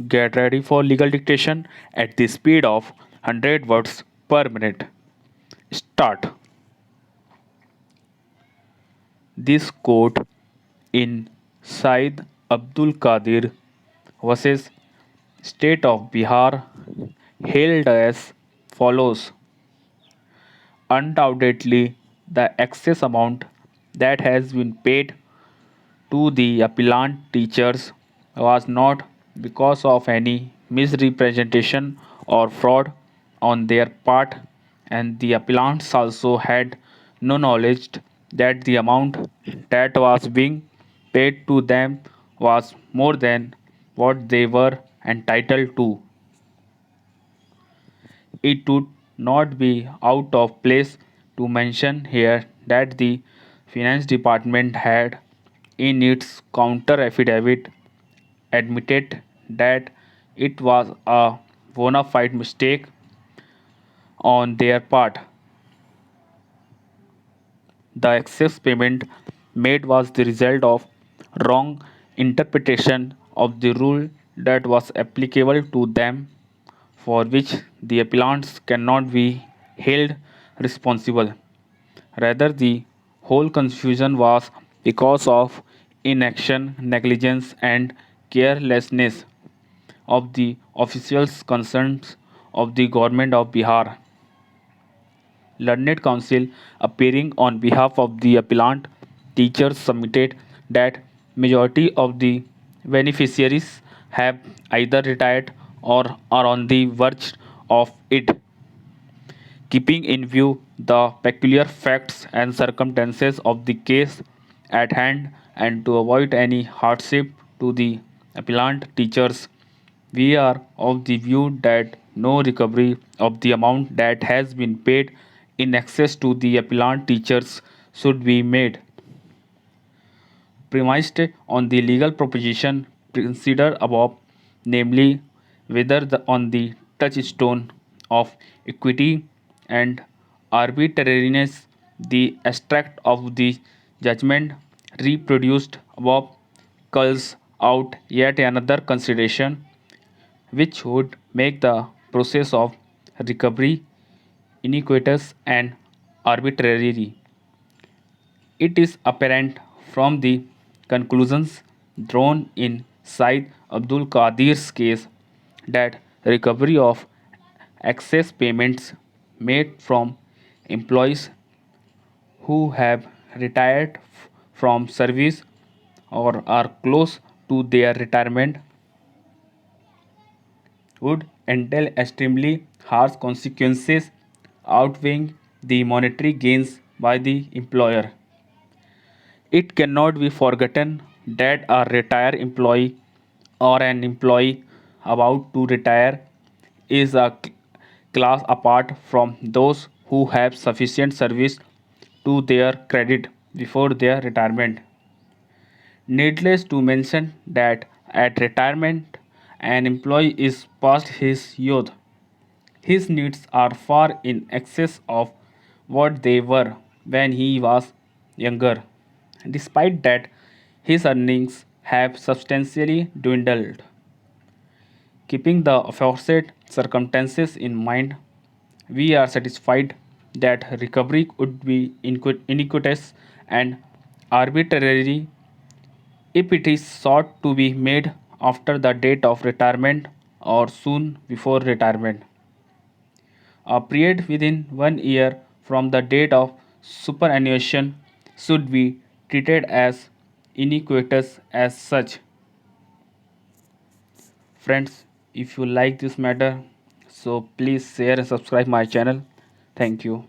Get ready for legal dictation at the speed of 100 words per minute. Start. This court in Said Abdul Qadir versus State of Bihar held as follows. Undoubtedly, the excess amount that has been paid to the appellant teachers was not because of any misrepresentation or fraud on their part, and the appellants also had no knowledge that the amount that was being paid to them was more than what they were entitled to. It would not be out of place to mention here that the Finance Department had, in its counter affidavit, admitted that it was a bona fide mistake on their part. The excess payment made was the result of wrong interpretation of the rule that was applicable to them, for which the appellants cannot be held responsible. Rather, the whole confusion was because of inaction, negligence, and carelessness of the officials concerned of the government of Bihar. Learned Counsel, appearing on behalf of the appellant teachers, submitted that majority of the beneficiaries have either retired or are on the verge of it. Keeping in view the peculiar facts and circumstances of the case at hand and to avoid any hardship to the appellant teachers, we are of the view that no recovery of the amount that has been paid in excess to the appellant teachers should be made. Premised on the legal proposition considered above, namely whether on the touchstone of equity and arbitrariness, the extract of the judgment reproduced above culls out yet another consideration which would make the process of recovery iniquitous and arbitrary. It is apparent from the conclusions drawn in Said Abdul Qadir's case that recovery of excess payments made from employees who have retired from service or are close to their retirement would entail extremely harsh consequences outweighing the monetary gains by the employer. It cannot be forgotten that a retired employee or an employee about to retire is a class apart from those who have sufficient service to their credit before their retirement. Needless to mention that at retirement, an employee is past his youth. His needs are far in excess of what they were when he was younger. Despite that, his earnings have substantially dwindled. Keeping the aforesaid circumstances in mind, we are satisfied that recovery would be iniquitous and arbitrary if it is sought to be made after the date of retirement or soon before retirement. A period within 1 year from the date of superannuation should be treated as iniquitous as such. Friends, if you like this matter, so please share and subscribe my channel. Thank you.